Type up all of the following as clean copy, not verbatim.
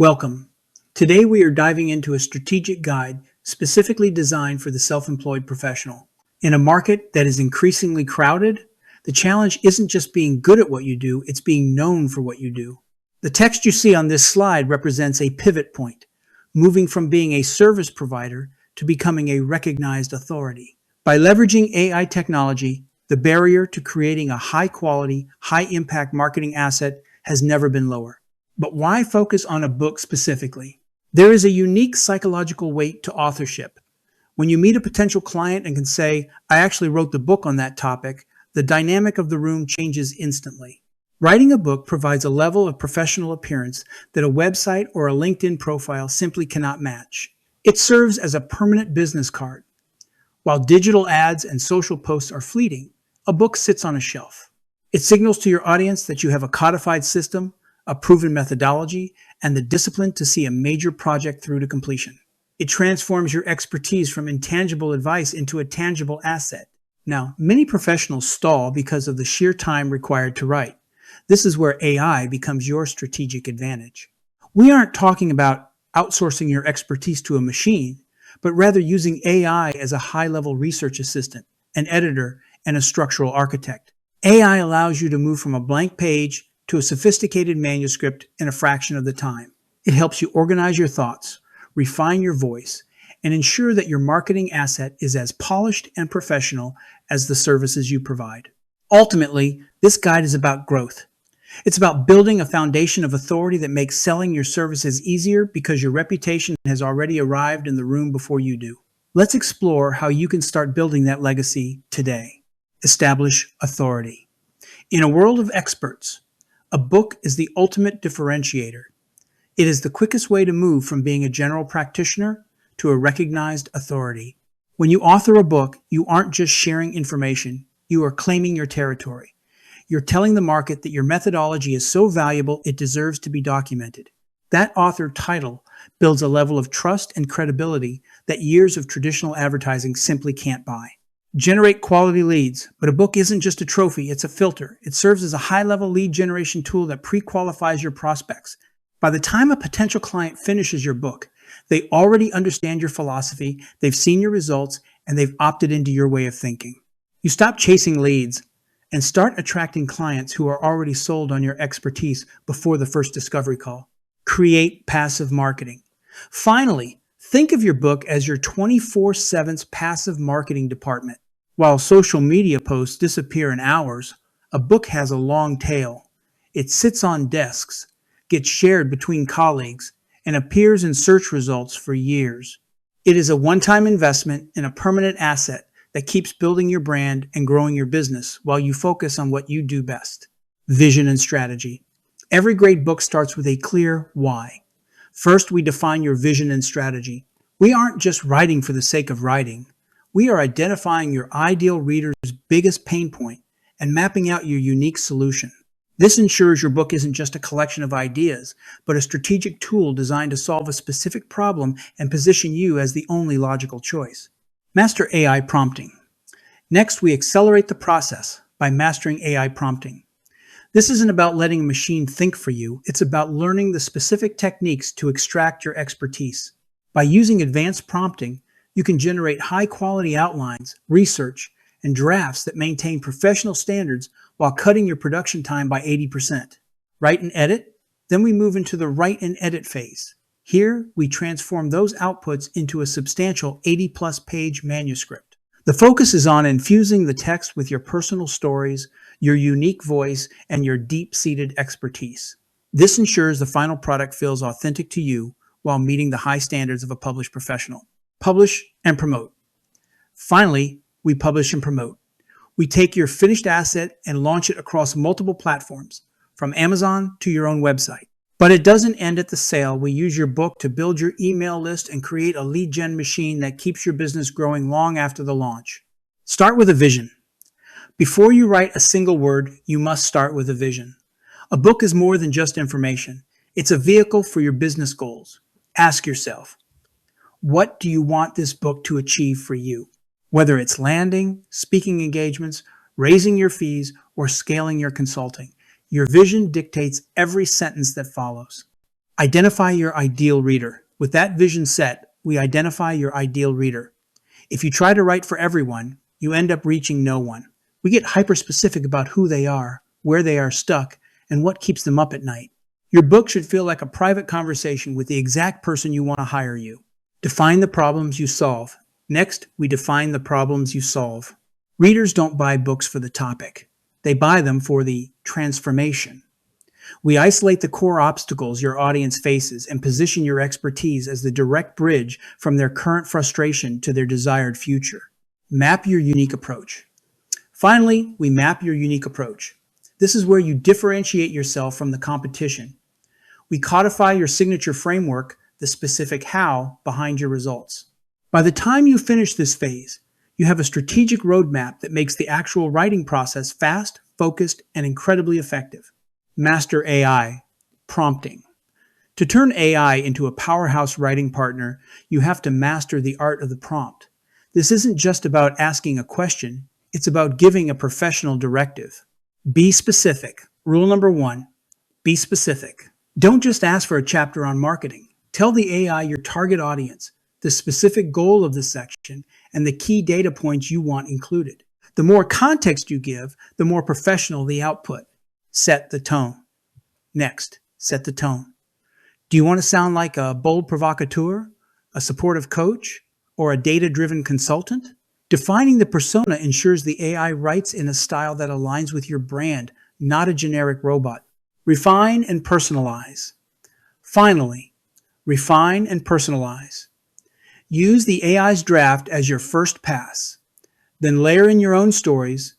Welcome. Today we are diving into a strategic guide specifically designed for the self-employed professional. In a market that is increasingly crowded, the challenge isn't just being good at what you do, it's being known for what you do. The text you see on this slide represents a pivot point, moving from being a service provider to becoming a recognized authority. By leveraging AI technology, the barrier to creating a high-quality, high-impact marketing asset has never been lower. But why focus on a book specifically? There is a unique psychological weight to authorship. When you meet a potential client and can say, "I actually wrote the book on that topic," the dynamic of the room changes instantly. Writing a book provides a level of professional appearance that a website or a LinkedIn profile simply cannot match. It serves as a permanent business card. While digital ads and social posts are fleeting, a book sits on a shelf. It signals to your audience that you have a codified system, a proven methodology, and the discipline to see a major project through to completion. It transforms your expertise from intangible advice into a tangible asset. Now, many professionals stall because of the sheer time required to write. This is where AI becomes your strategic advantage. We aren't talking about outsourcing your expertise to a machine, but rather using AI as a high-level research assistant, an editor, and a structural architect. AI allows you to move from a blank page to a sophisticated manuscript in a fraction of the time. It helps you organize your thoughts, refine your voice, and ensure that your marketing asset is as polished and professional as the services you provide. Ultimately, this guide is about growth. It's about building a foundation of authority that makes selling your services easier because your reputation has already arrived in the room before you do. Let's explore how you can start building that legacy today. Establish authority. In a world of experts, a book is the ultimate differentiator. It is the quickest way to move from being a general practitioner to a recognized authority. When you author a book, you aren't just sharing information, you are claiming your territory. You're telling the market that your methodology is so valuable it deserves to be documented. That author title builds a level of trust and credibility that years of traditional advertising simply can't buy. Generate quality leads, but a book isn't just a trophy, it's a filter. It serves as a high-level lead generation tool that pre-qualifies your prospects. By the time a potential client finishes your book, they already understand your philosophy, they've seen your results, and they've opted into your way of thinking. You stop chasing leads and start attracting clients who are already sold on your expertise before the first discovery call. Create passive marketing. Finally, think of your book as your 24/7 passive marketing department. While social media posts disappear in hours, a book has a long tail. It sits on desks, gets shared between colleagues, and appears in search results for years. It is a one-time investment in a permanent asset that keeps building your brand and growing your business while you focus on what you do best. Vision and strategy. Every great book starts with a clear why. First, we define your vision and strategy. We aren't just writing for the sake of writing. We are identifying your ideal reader's biggest pain point and mapping out your unique solution. This ensures your book isn't just a collection of ideas, but a strategic tool designed to solve a specific problem and position you as the only logical choice. Master AI prompting. Next, we accelerate the process by mastering AI prompting. This isn't about letting a machine think for you, it's about learning the specific techniques to extract your expertise. By using advanced prompting, you can generate high-quality outlines, research, and drafts that maintain professional standards while cutting your production time by 80%. Write and edit, then we move into the write and edit phase. Here, we transform those outputs into a substantial 80-plus page manuscript. The focus is on infusing the text with your personal stories, your unique voice, and your deep-seated expertise. This ensures the final product feels authentic to you while meeting the high standards of a published professional. Publish and promote. Finally, we publish and promote. We take your finished asset and launch it across multiple platforms, from Amazon to your own website. But it doesn't end at the sale. We use your book to build your email list and create a lead gen machine that keeps your business growing long after the launch. Start with a vision. Before you write a single word, you must start with a vision. A book is more than just information. It's a vehicle for your business goals. Ask yourself, what do you want this book to achieve for you? Whether it's landing, speaking engagements, raising your fees, or scaling your consulting, your vision dictates every sentence that follows. Identify your ideal reader. With that vision set, we identify your ideal reader. If you try to write for everyone, you end up reaching no one. We get hyper-specific about who they are, where they are stuck, and what keeps them up at night. Your book should feel like a private conversation with the exact person you want to hire you. Define the problems you solve. Next, we define the problems you solve. Readers don't buy books for the topic. They buy them for the transformation. We isolate the core obstacles your audience faces and position your expertise as the direct bridge from their current frustration to their desired future. Map your unique approach. Finally, we map your unique approach. This is where you differentiate yourself from the competition. We codify your signature framework, the specific how, behind your results. By the time you finish this phase, you have a strategic roadmap that makes the actual writing process fast, focused, and incredibly effective. Master AI, prompting. To turn AI into a powerhouse writing partner, you have to master the art of the prompt. This isn't just about asking a question, it's about giving a professional directive. Be specific. Rule number 1, be specific. Don't just ask for a chapter on marketing. Tell the AI your target audience, the specific goal of the section, and the key data points you want included. The more context you give, the more professional the output. Set the tone. Next, set the tone. Do you want to sound like a bold provocateur, a supportive coach, or a data-driven consultant? Defining the persona ensures the AI writes in a style that aligns with your brand, not a generic robot. Refine and personalize. Finally, refine and personalize. Use the AI's draft as your first pass. Then layer in your own stories,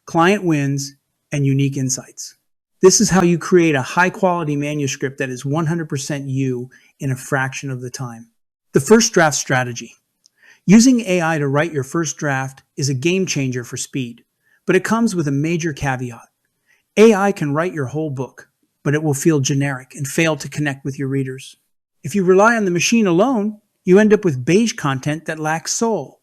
client wins, and unique insights. This is how you create a high-quality manuscript that is 100% you in a fraction of the time. The first draft strategy. Using AI to write your first draft is a game changer for speed, but it comes with a major caveat. AI can write your whole book, but it will feel generic and fail to connect with your readers. If you rely on the machine alone, you end up with beige content that lacks soul.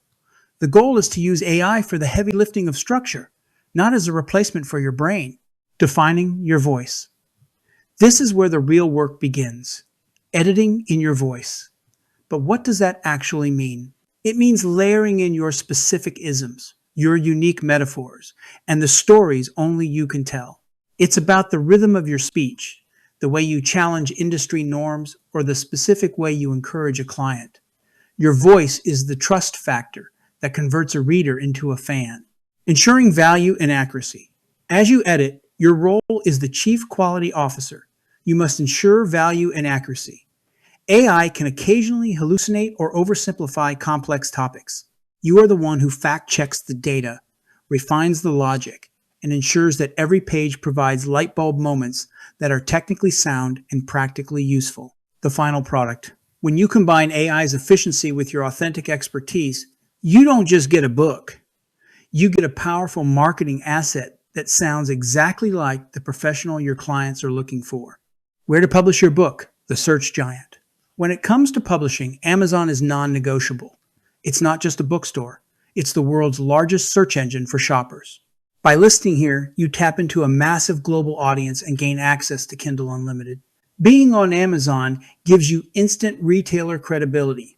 The goal is to use AI for the heavy lifting of structure, not as a replacement for your brain. Defining your voice. This is where the real work begins. Editing in your voice. But what does that actually mean? It means layering in your specific isms, your unique metaphors, and the stories only you can tell. It's about the rhythm of your speech, the way you challenge industry norms, or the specific way you encourage a client. Your voice is the trust factor that converts a reader into a fan. Ensuring value and accuracy. As you edit, your role is the Chief Quality Officer. You must ensure value and accuracy. AI can occasionally hallucinate or oversimplify complex topics. You are the one who fact-checks the data, refines the logic, and ensures that every page provides light bulb moments that are technically sound and practically useful. The final product. When you combine AI's efficiency with your authentic expertise, you don't just get a book. You get a powerful marketing asset that sounds exactly like the professional your clients are looking for. Where to publish your book? The search giant. When it comes to publishing, Amazon is non-negotiable. It's not just a bookstore. It's the world's largest search engine for shoppers. By listing here, you tap into a massive global audience and gain access to Kindle Unlimited. Being on Amazon gives you instant retailer credibility.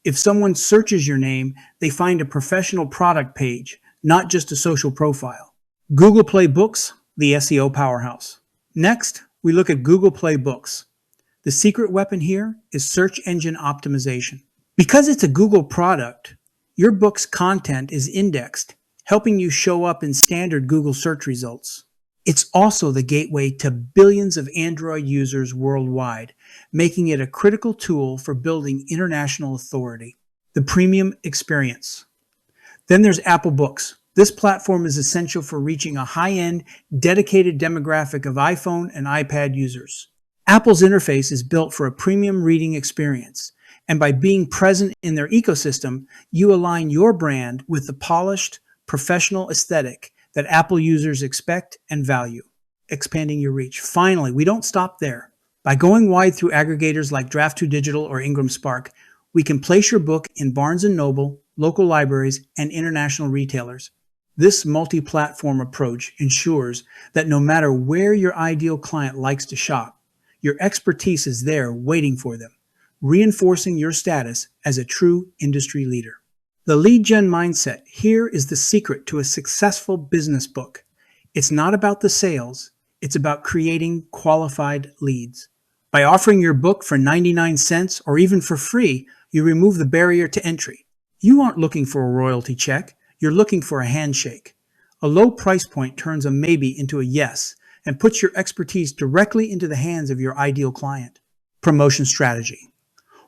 If someone searches your name, they find a professional product page, not just a social profile. Google Play Books, the SEO powerhouse. Next, we look at Google Play Books. The secret weapon here is search engine optimization. Because it's a Google product, your book's content is indexed, helping you show up in standard Google search results. It's also the gateway to billions of Android users worldwide, making it a critical tool for building international authority. The premium experience. Then there's Apple Books. This platform is essential for reaching a high-end, dedicated demographic of iPhone and iPad users. Apple's interface is built for a premium reading experience, and by being present in their ecosystem, you align your brand with the polished, professional aesthetic that Apple users expect and value, expanding your reach. Finally, we don't stop there. By going wide through aggregators like Draft2 Digital or Ingram Spark, we can place your book in Barnes & Noble, local libraries, and international retailers. This multi-platform approach ensures that no matter where your ideal client likes to shop, Your expertise is there waiting for them, reinforcing your status as a true industry leader. The lead gen mindset. Here is the secret to a successful business book. It's not about the sales, it's about creating qualified leads. By offering your book for 99 cents or even for free, you remove the barrier to entry. You aren't looking for a royalty check, you're looking for a handshake. A low price point turns a maybe into a yes and puts your expertise directly into the hands of your ideal client. Promotion strategy.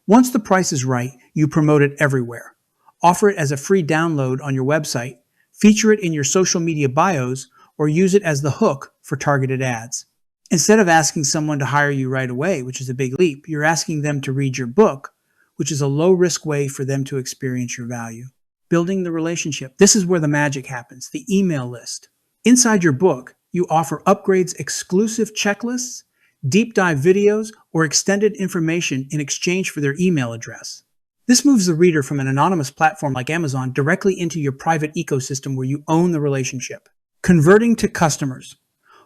Once the price is right, you promote it everywhere. Offer it as a free download on your website, feature it in your social media bios, or use it as the hook for targeted ads. Instead of asking someone to hire you right away, which is a big leap, you're asking them to read your book, which is a low-risk way for them to experience your value. Building the relationship. This is where the magic happens, the email list. Inside your book, you offer upgrades, exclusive checklists, deep dive videos, or extended information in exchange for their email address. This moves the reader from an anonymous platform like Amazon directly into your private ecosystem where you own the relationship. Converting to customers.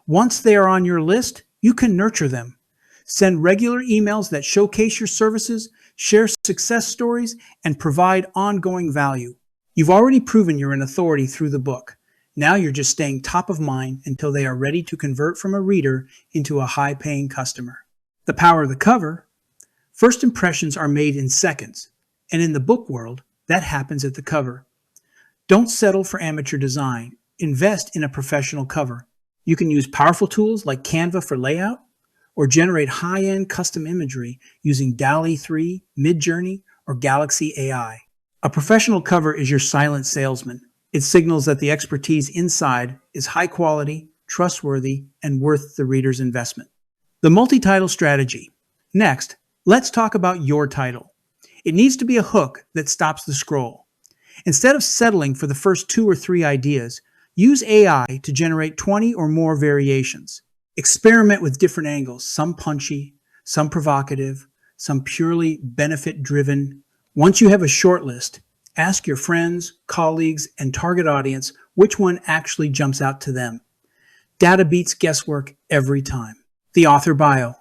Once they are on your list, you can nurture them. Send regular emails that showcase your services, share success stories, and provide ongoing value. You've already proven you're an authority through the book. Now you're just staying top of mind until they are ready to convert from a reader into a high-paying customer. The power of the cover. First impressions are made in seconds, and in the book world, that happens at the cover. Don't settle for amateur design. Invest in a professional cover. You can use powerful tools like Canva for layout, or generate high-end custom imagery using DALL-E 3, Midjourney, or Galaxy AI. A professional cover is your silent salesman. It signals that the expertise inside is high quality, trustworthy, and worth the reader's investment. The multi-title strategy. Next, let's talk about your title. It needs to be a hook that stops the scroll. Instead of settling for the first 2 or 3 ideas, use AI to generate 20 or more variations. Experiment with different angles, some punchy, some provocative, some purely benefit-driven. Once you have a short list, ask your friends, colleagues, and target audience which one actually jumps out to them. Data beats guesswork every time. The author bio.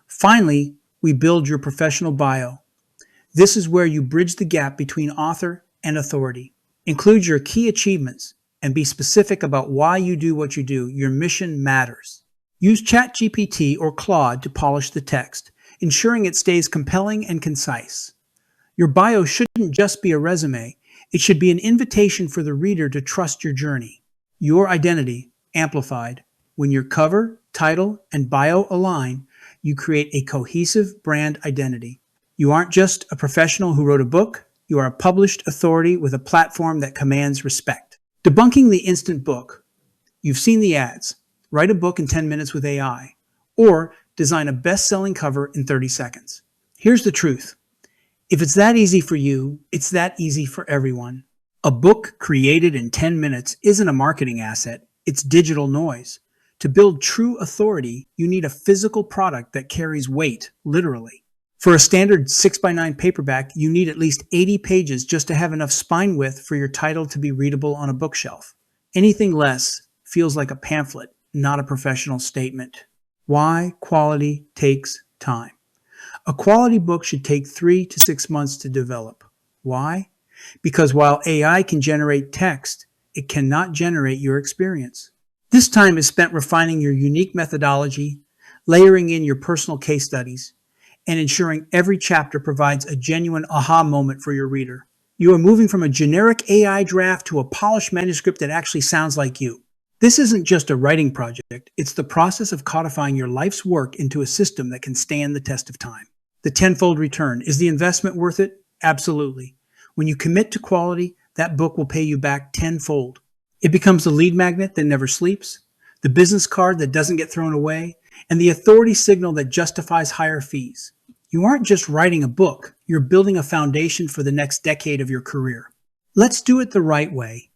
Finally, we build your professional bio. This is where you bridge the gap between author and authority. Include your key achievements and be specific about why you do what you do. Your mission matters. Use ChatGPT or Claude to polish the text, ensuring it stays compelling and concise. Your bio shouldn't just be a resume. It should be an invitation for the reader to trust your journey. Your identity amplified. When your cover, title, and bio align, you create a cohesive brand identity. You aren't just a professional who wrote a book. You are a published authority with a platform that commands respect. Debunking the instant book. You've seen the ads. Write a book in 10 minutes with AI, or design a best-selling cover in 30 seconds. Here's the truth. If it's that easy for you, it's that easy for everyone. A book created in 10 minutes isn't a marketing asset, it's digital noise. To build true authority, you need a physical product that carries weight, literally. For a standard 6x9 paperback, you need at least 80 pages just to have enough spine width for your title to be readable on a bookshelf. Anything less feels like a pamphlet, not a professional statement. Why quality takes time. A quality book should take 3 to 6 months to develop. Why? Because while AI can generate text, it cannot generate your experience. This time is spent refining your unique methodology, layering in your personal case studies, and ensuring every chapter provides a genuine aha moment for your reader. You are moving from a generic AI draft to a polished manuscript that actually sounds like you. This isn't just a writing project, it's the process of codifying your life's work into a system that can stand the test of time. The tenfold return. Is the investment worth it? Absolutely. When you commit to quality, that book will pay you back tenfold. It becomes the lead magnet that never sleeps, the business card that doesn't get thrown away, and the authority signal that justifies higher fees. You aren't just writing a book, you're building a foundation for the next decade of your career. Let's do it the right way.